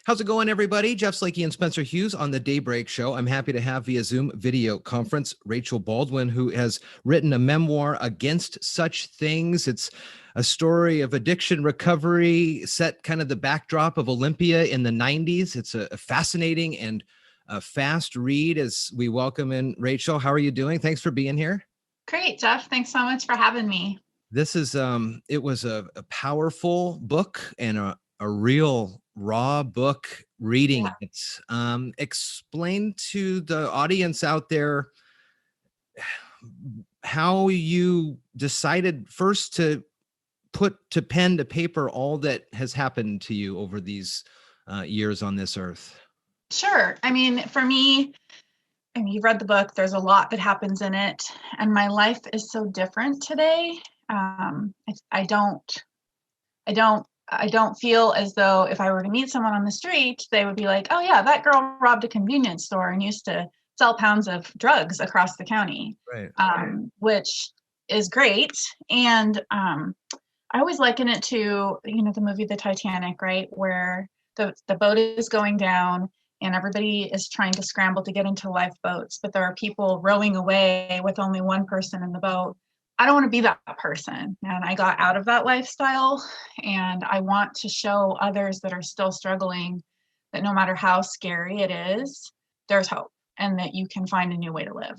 How's it going, everybody? Jeff Slakey and Spencer Hughes on the Daybreak show. I'm happy to have via Zoom video conference Rachel Baldwin, who has written a memoir, Against Such Things. It's a story of addiction recovery, set kind of the backdrop of Olympia in the 90s. It's a fascinating and a fast read as we welcome in Rachel. How are you doing? Thanks for being here. Great, Jeff. Thanks so much for having me. This is it was a powerful book and a real raw book reading Yeah. it. Explain to the audience out there how you decided first to put to pen to paper all that has happened to you over these years on this earth. Sure. I mean, for me, you've read the book, there's a lot that happens in it, and my life is so different today. I don't feel as though if I were to meet someone on the street, they would be like, oh yeah, that girl robbed a convenience store and used to sell pounds of drugs across the county, Right. Which is great. And I always liken it to, the movie The Titanic, right? Where the boat is going down and everybody is trying to scramble to get into lifeboats, but there are people rowing away with only one person in the boat. I don't want to be that person. And I got out of that lifestyle, and I want to show others that are still struggling that no matter how scary it is, there's hope and that you can find a new way to live.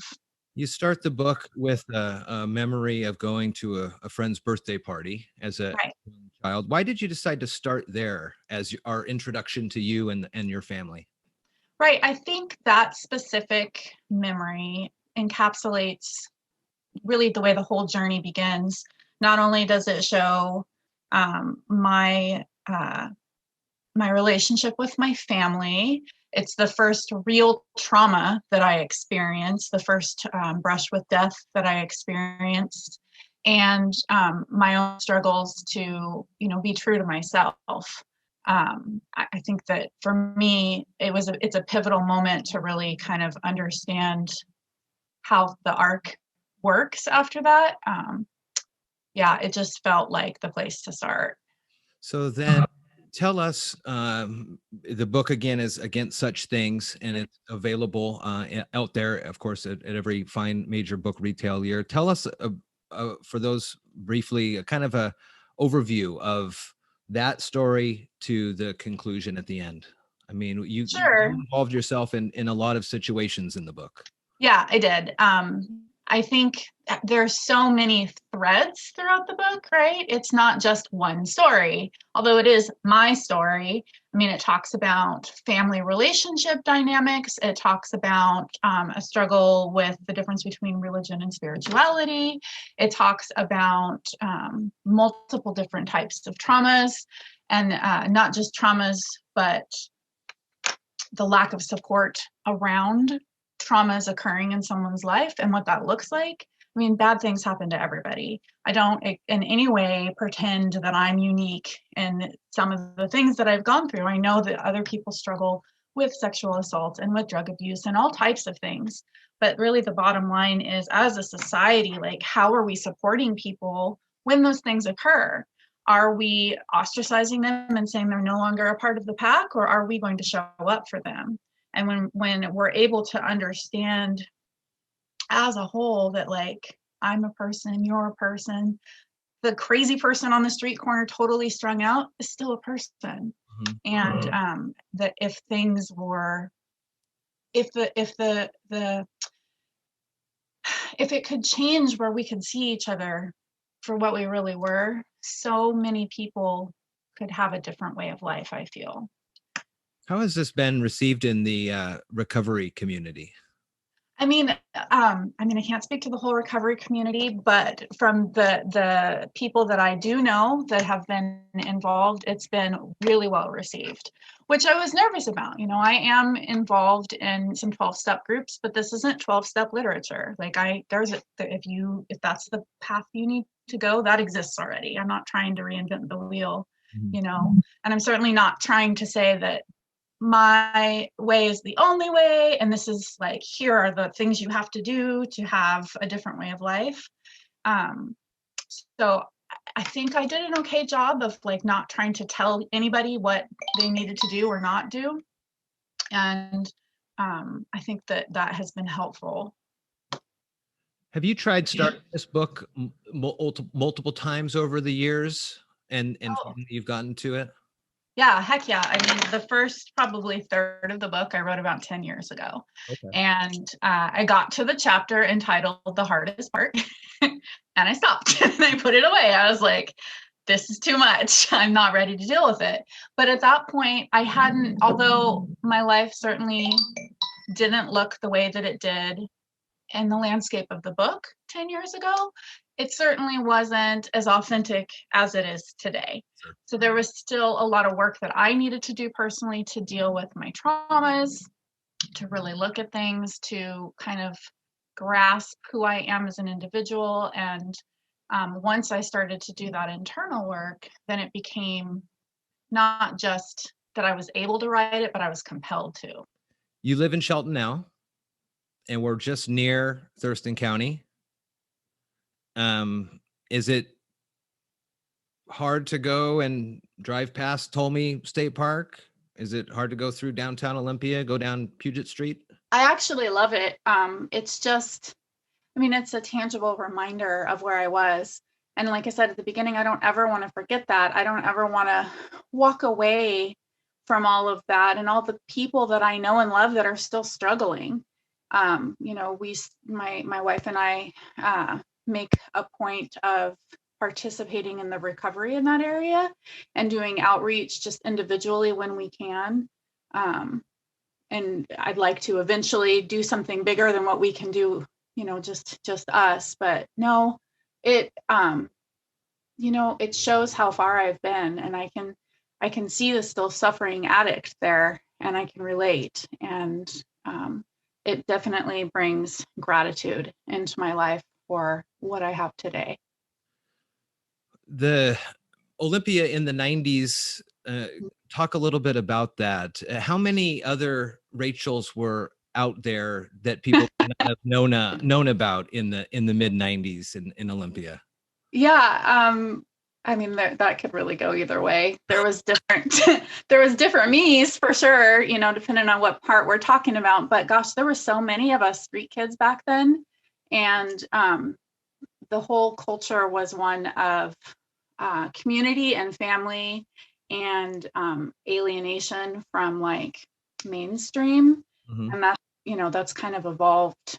You start the book with a memory of going to a friend's birthday party as a Right. child. Why did you decide to start there as our introduction to you and your family? Right. I think that specific memory encapsulates really the way the whole journey begins. Not only does it show my relationship with my family, it's the first real trauma that I experienced, the first brush with death that I experienced, and my own struggles to, be true to myself. I think that for me, it's a pivotal moment to really kind of understand how the arc works after that. Yeah, it just felt like the place to start. So then tell us, the book again is Against Such Things, and it's available out there, of course, at every fine major book retailer. Tell us, for those briefly, a kind of a overview of that story to the conclusion at the end. I mean, you Sure. involved yourself in a lot of situations in the book. Yeah, I did. I think there's so many threads throughout the book, right? It's not just one story, although it is my story. I mean, it talks about family relationship dynamics. It talks about a struggle with the difference between religion and spirituality. It talks about multiple different types of traumas, and not just traumas, but the lack of support around traumas occurring in someone's life and what that looks like. I mean, bad things happen to everybody. I don't in any way pretend that I'm unique in some of the things that I've gone through. I know that other people struggle with sexual assault and with drug abuse and all types of things. But really the bottom line is, as a society, like, how are we supporting people when those things occur? Are we ostracizing them and saying they're no longer a part of the pack, or are we going to show up for them? And when we're able to understand as a whole that, like, I'm a person, you're a person, the crazy person on the street corner totally strung out is still a person. Mm-hmm. And that if things were, if it could change where we could see each other for what we really were, so many people could have a different way of life, I feel. How has this been received in the recovery community? I mean, I can't speak to the whole recovery community, but from the people that I do know that have been involved, it's been really well received, which I was nervous about. I am involved in some 12-step groups, but this isn't 12-step literature. Like, if that's the path you need to go, that exists already. I'm not trying to reinvent the wheel, and I'm certainly not trying to say that my way is the only way, and this is like, here are the things you have to do to have a different way of life. So I think I did an okay job of like not trying to tell anybody what they needed to do or not do. And I think that has been helpful. Have you tried starting this book multiple times over the years and finally you've gotten to it? Yeah, heck yeah. I mean, the first probably third of the book I wrote about 10 years ago. Okay. And I got to the chapter entitled The Hardest Part and I stopped and I put it away. I was like, this is too much. I'm not ready to deal with it. But at that point, I hadn't, although my life certainly didn't look the way that it did in the landscape of the book 10 years ago, it certainly wasn't as authentic as it is today. Sure. So there was still a lot of work that I needed to do personally to deal with my traumas, to really look at things, to kind of grasp who I am as an individual. And once I started to do that internal work, then it became not just that I was able to write it, but I was compelled to. You live in Shelton now, and we're just near Thurston County. Is it hard to go and drive past Tolmie State Park? Is it hard to go through downtown Olympia, go down Puget Street? I actually love it. It's just, I mean, it's a tangible reminder of where I was. And like I said at the beginning, I don't ever want to forget that. I don't ever want to walk away from all of that and all the people that I know and love that are still struggling. You know, my wife and I make a point of participating in the recovery in that area and doing outreach just individually when we can. And I'd like to eventually do something bigger than what we can do, you know, just us. But no, it, you know, it shows how far I've been, and I can see the still suffering addict there, and I can relate. And it definitely brings gratitude into my life for what I have today. The Olympia in the 90s, talk a little bit about that. How many other Rachels were out there that people might not have known about in the mid 90s in Olympia? Yeah, I mean that could really go either way. There was different there was different me's for sure, you know, depending on what part we're talking about. But gosh, there were so many of us street kids back then, and the whole culture was one of community and family and alienation from like mainstream. Mm-hmm. And that, you know, that's kind of evolved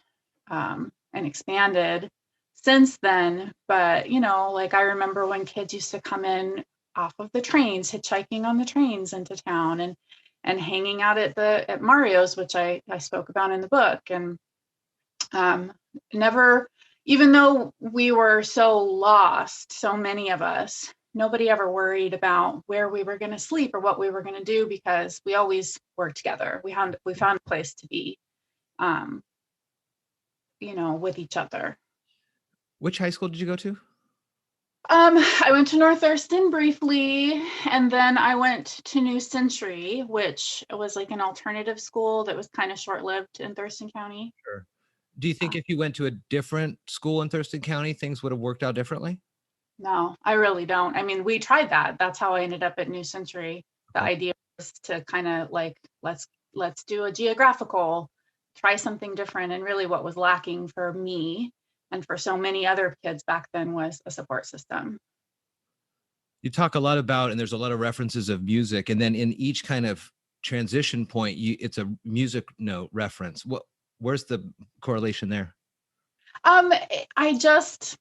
and expanded since then. But, you know, like I remember when kids used to come in off of the trains, hitchhiking on the trains into town and hanging out at Mario's, which I spoke about in the book. And never, even though we were so lost, so many of us, nobody ever worried about where we were going to sleep or what we were going to do, because we always worked together. We found a place to be, you know, with each other. Which high school did you go to? I went to North Thurston briefly, and then I went to New Century, which was like an alternative school that was kind of short-lived in Thurston County. Sure. Do you think if you went to a different school in Thurston County, things would have worked out differently? No, I really don't. I mean, we tried that. That's how I ended up at New Century. The idea was to kind of like, let's do a geographical, try something different. And really what was lacking for me and for so many other kids back then was a support system. You talk a lot about, and there's a lot of references of music, and then in each kind of transition point, it's a music note reference. Where's the correlation there? I just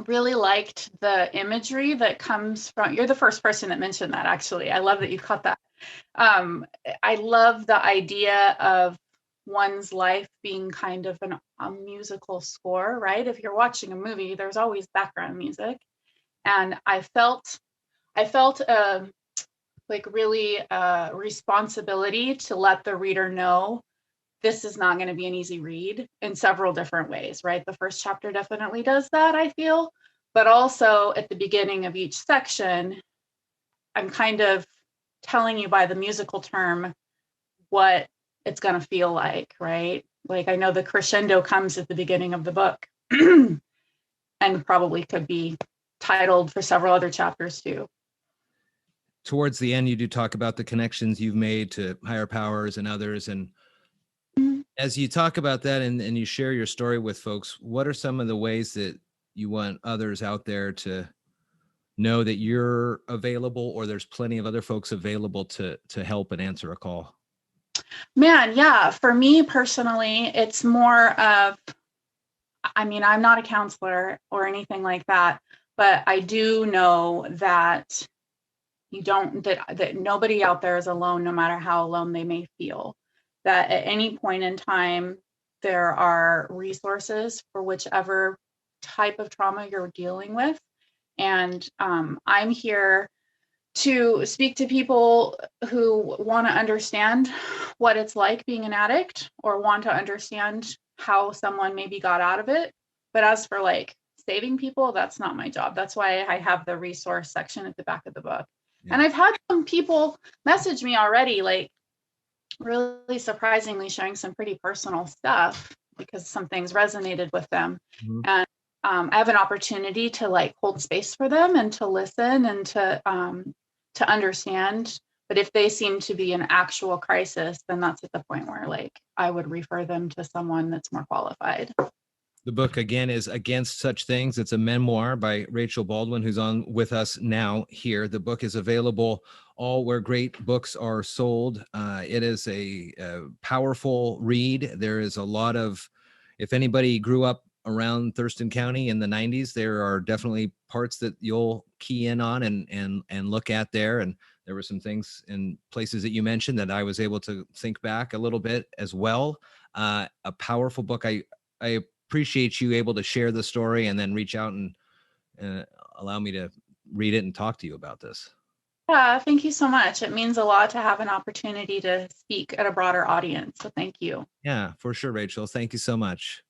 really liked the imagery that comes from, you're the first person that mentioned that, actually. I love that you caught that. I love the idea of one's life being kind of a musical score, right? If you're watching a movie, there's always background music. And I felt like really responsibility to let the reader know this is not going to be an easy read in several different ways, right? The first chapter definitely does that, I feel, but also at the beginning of each section, I'm kind of telling you by the musical term what it's going to feel like, right? Like I know the crescendo comes at the beginning of the book and probably could be titled for several other chapters too. Towards the end, you do talk about the connections you've made to higher powers and others. And as you talk about that and you share your story with folks, what are some of the ways that you want others out there to know that you're available, or there's plenty of other folks available to help and answer a call? Man, yeah, for me personally, it's more of, I mean, I'm not a counselor or anything like that, but I do know that that nobody out there is alone, no matter how alone they may feel. That at any point in time, there are resources for whichever type of trauma you're dealing with. And I'm here to speak to people who want to understand what it's like being an addict, or want to understand how someone maybe got out of it. But as for like saving people, that's not my job. That's why I have the resource section at the back of the book. Yeah. And I've had some people message me already, like really surprisingly sharing some pretty personal stuff because some things resonated with them. Mm-hmm. And I have an opportunity to like hold space for them and to listen and to understand. But if they seem to be an actual crisis, then that's at the point where like I would refer them to someone that's more qualified. The book, again, is Against Such Things. It's a memoir by Rachel Baldwin, who's on with us now here. The book is available all where great books are sold. It is a powerful read. There is a lot of, if anybody grew up around Thurston County in the 90s, there are definitely parts that you'll key in on and look at there. And there were some things in places that you mentioned that I was able to think back a little bit as well. A powerful book. I appreciate you able to share the story and then reach out and allow me to read it and talk to you about this. Yeah, thank you so much. It means a lot to have an opportunity to speak at a broader audience. So thank you. Yeah, for sure, Rachel. Thank you so much.